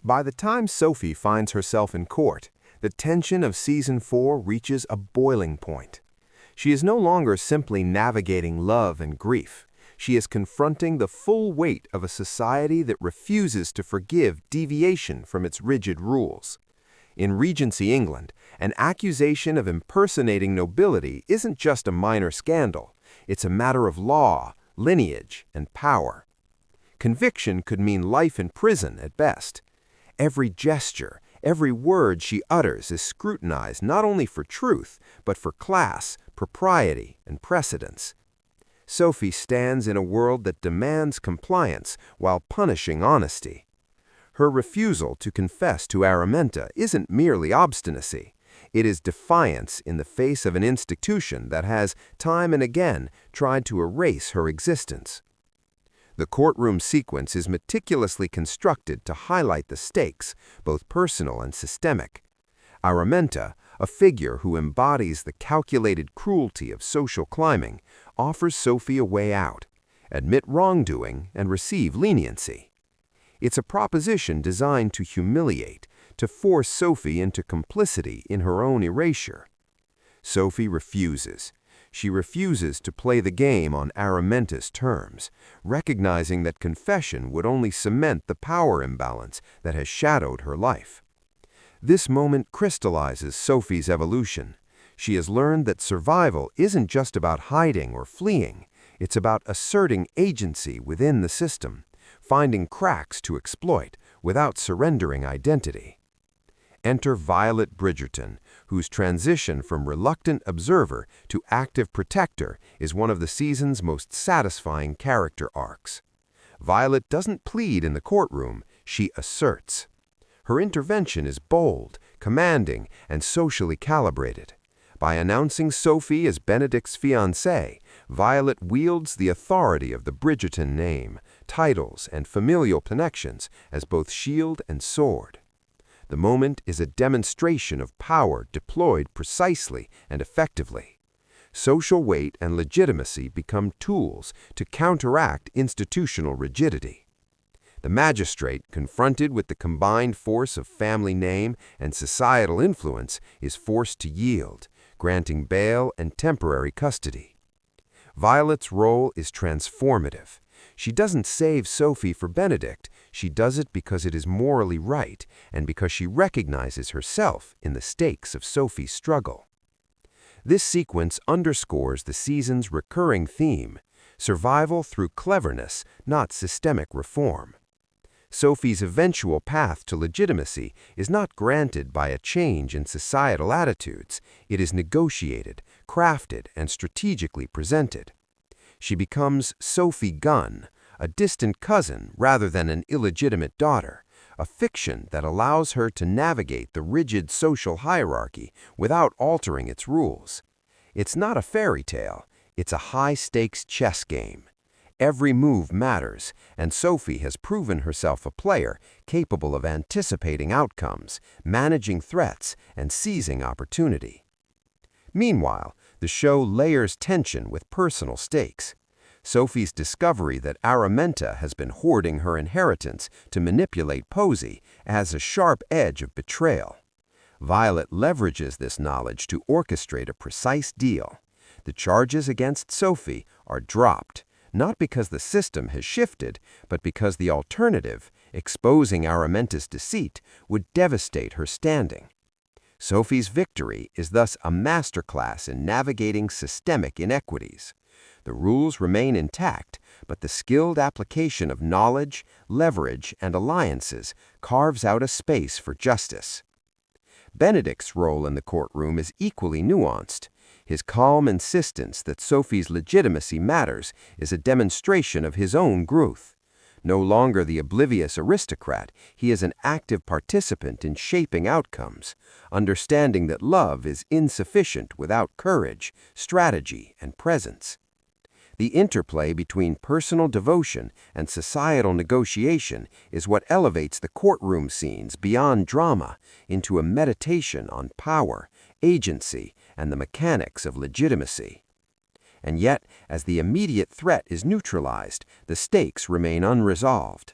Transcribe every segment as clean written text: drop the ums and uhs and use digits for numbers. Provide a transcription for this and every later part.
By the time Sophie finds herself in court, the tension of Season 4 reaches a boiling point. She is no longer simply navigating love and grief. She is confronting the full weight of a society that refuses to forgive deviation from its rigid rules. In Regency England, an accusation of impersonating nobility isn't just a minor scandal. It's a matter of law, lineage, and power. Conviction could mean life in prison at best. Every gesture, every word she utters is scrutinized not only for truth, but for class, propriety, and precedence. Sophie stands in a world that demands compliance while punishing honesty. Her refusal to confess to Araminta isn't merely obstinacy. It is defiance in the face of an institution that has, time and again, tried to erase her existence. The courtroom sequence is meticulously constructed to highlight the stakes, both personal and systemic. Araminta, a figure who embodies the calculated cruelty of social climbing, offers Sophie a way out, admit wrongdoing, and receive leniency. It's a proposition designed to humiliate, to force Sophie into complicity in her own erasure. Sophie refuses. She refuses to play the game on Araminta's terms, recognizing that confession would only cement the power imbalance that has shadowed her life. This moment crystallizes Sophie's evolution. She has learned that survival isn't just about hiding or fleeing. It's about asserting agency within the system, finding cracks to exploit without surrendering identity. Enter Violet Bridgerton, whose transition from reluctant observer to active protector is one of the season's most satisfying character arcs. Violet doesn't plead in the courtroom, she asserts. Her intervention is bold, commanding, and socially calibrated. By announcing Sophie as Benedict's fiancée, Violet wields the authority of the Bridgerton name, titles, and familial connections as both shield and sword. The moment is a demonstration of power deployed precisely and effectively. Social weight and legitimacy become tools to counteract institutional rigidity. The magistrate, confronted with the combined force of family name and societal influence, is forced to yield, granting bail and temporary custody. Violet's role is transformative. She doesn't save Sophie for Benedict, she does it because it is morally right and because she recognizes herself in the stakes of Sophie's struggle. This sequence underscores the season's recurring theme, survival through cleverness, not systemic reform. Sophie's eventual path to legitimacy is not granted by a change in societal attitudes. It is negotiated, crafted, and strategically presented. She becomes Sophie Gunn, a distant cousin rather than an illegitimate daughter, a fiction that allows her to navigate the rigid social hierarchy without altering its rules. It's not a fairy tale, it's a high-stakes chess game. Every move matters, and Sophie has proven herself a player capable of anticipating outcomes, managing threats, and seizing opportunity. Meanwhile, the show layers tension with personal stakes. Sophie's discovery that Araminta has been hoarding her inheritance to manipulate Posey adds a sharp edge of betrayal. Violet leverages this knowledge to orchestrate a precise deal. The charges against Sophie are dropped, not because the system has shifted, but because the alternative, exposing Araminta's deceit, would devastate her standing. Sophie's victory is thus a masterclass in navigating systemic inequities. The rules remain intact, but the skilled application of knowledge, leverage, and alliances carves out a space for justice. Benedict's role in the courtroom is equally nuanced. His calm insistence that Sophie's legitimacy matters is a demonstration of his own growth. No longer the oblivious aristocrat, he is an active participant in shaping outcomes, understanding that love is insufficient without courage, strategy, and presence. The interplay between personal devotion and societal negotiation is what elevates the courtroom scenes beyond drama into a meditation on power, agency, and the mechanics of legitimacy. And yet, as the immediate threat is neutralized, the stakes remain unresolved.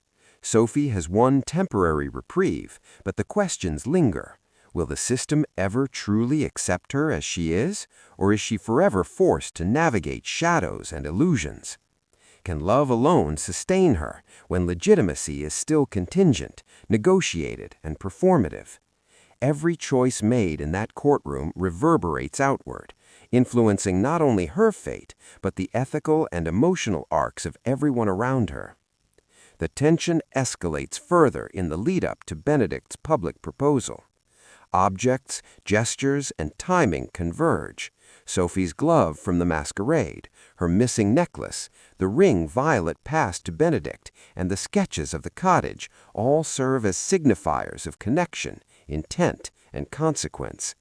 Sophie has one temporary reprieve, but the questions linger. Will the system ever truly accept her as she is, or is she forever forced to navigate shadows and illusions? Can love alone sustain her when legitimacy is still contingent, negotiated, and performative? Every choice made in that courtroom reverberates outward, influencing not only her fate, but the ethical and emotional arcs of everyone around her. The tension escalates further in the lead-up to Benedict's public proposal. Objects, gestures, and timing converge. Sophie's glove from the masquerade, her missing necklace, the ring Violet passed to Benedict, and the sketches of the cottage all serve as signifiers of connection, intent, and consequence.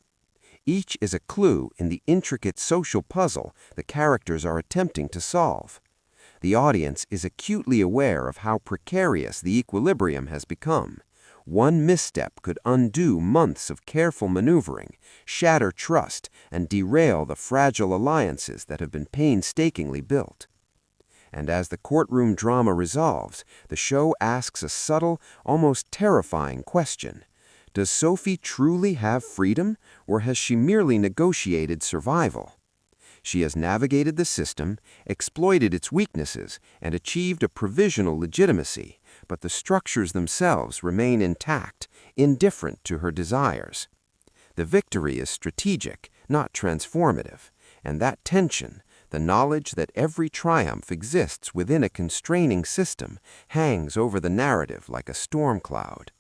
Each is a clue in the intricate social puzzle the characters are attempting to solve. The audience is acutely aware of how precarious the equilibrium has become. One misstep could undo months of careful maneuvering, shatter trust, and derail the fragile alliances that have been painstakingly built. And as the courtroom drama resolves, the show asks a subtle, almost terrifying question. Does Sophie truly have freedom, or has she merely negotiated survival? She has navigated the system, exploited its weaknesses, and achieved a provisional legitimacy, but the structures themselves remain intact, indifferent to her desires. The victory is strategic, not transformative, and that tension, the knowledge that every triumph exists within a constraining system, hangs over the narrative like a storm cloud.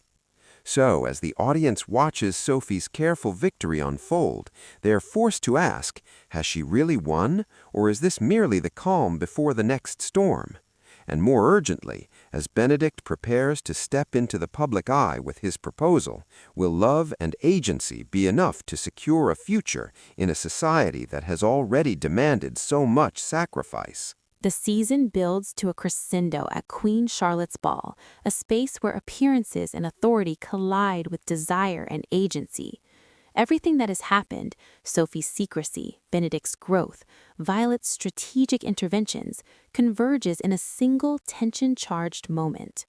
So, as the audience watches Sophie's careful victory unfold, they are forced to ask, has she really won, or is this merely the calm before the next storm? And more urgently, as Benedict prepares to step into the public eye with his proposal, will love and agency be enough to secure a future in a society that has already demanded so much sacrifice? The season builds to a crescendo at Queen Charlotte's Ball, a space where appearances and authority collide with desire and agency. Everything that has happened, Sophie's secrecy, Benedict's growth, Violet's strategic interventions, converges in a single tension-charged moment.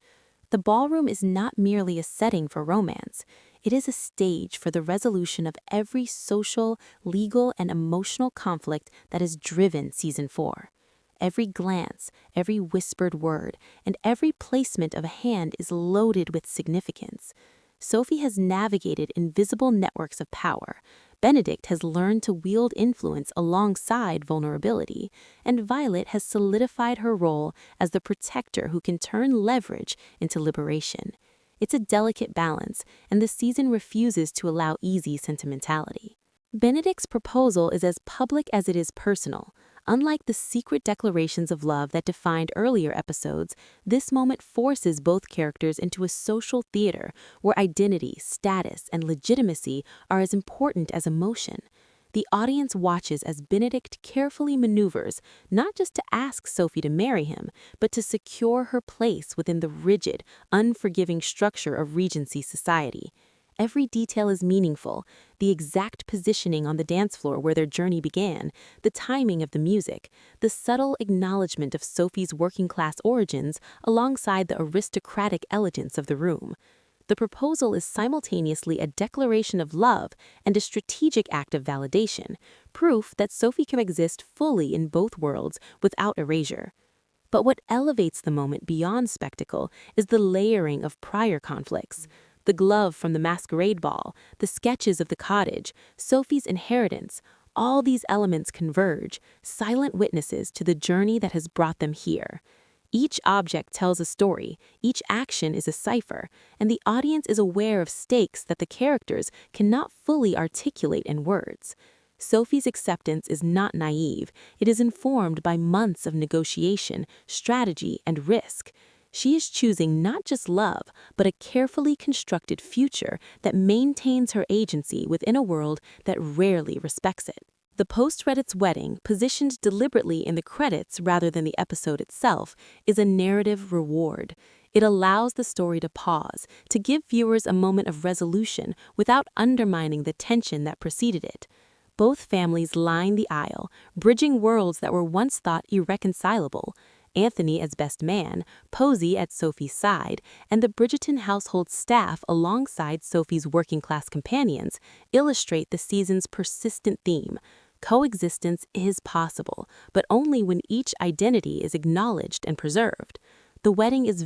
The ballroom is not merely a setting for romance. It is a stage for the resolution of every social, legal, and emotional conflict that has driven Season 4. Every glance, every whispered word, and every placement of a hand is loaded with significance. Sophie has navigated invisible networks of power. Benedict has learned to wield influence alongside vulnerability, and Violet has solidified her role as the protector who can turn leverage into liberation. It's a delicate balance, and the season refuses to allow easy sentimentality. Benedict's proposal is as public as it is personal. Unlike the secret declarations of love that defined earlier episodes, this moment forces both characters into a social theater where identity, status, and legitimacy are as important as emotion. The audience watches as Benedict carefully maneuvers, not just to ask Sophie to marry him, but to secure her place within the rigid, unforgiving structure of Regency society. Every detail is meaningful: the exact positioning on the dance floor where their journey began, the timing of the music, the subtle acknowledgement of Sophie's working-class origins alongside the aristocratic elegance of the room. The proposal is simultaneously a declaration of love and a strategic act of validation, proof that Sophie can exist fully in both worlds without erasure. But what elevates the moment beyond spectacle is the layering of prior conflicts. The glove from the masquerade ball, the sketches of the cottage, Sophie's inheritance, all these elements converge, silent witnesses to the journey that has brought them here. Each object tells a story, each action is a cipher, and the audience is aware of stakes that the characters cannot fully articulate in words. Sophie's acceptance is not naive. It is informed by months of negotiation, strategy, and risk. She is choosing not just love, but a carefully constructed future that maintains her agency within a world that rarely respects it. The post-credits wedding, positioned deliberately in the credits rather than the episode itself, is a narrative reward. It allows the story to pause, to give viewers a moment of resolution without undermining the tension that preceded it. Both families line the aisle, bridging worlds that were once thought irreconcilable. Anthony as best man, Posey at Sophie's side, and the Bridgerton household staff alongside Sophie's working-class companions illustrate the season's persistent theme. Coexistence is possible, but only when each identity is acknowledged and preserved. The wedding is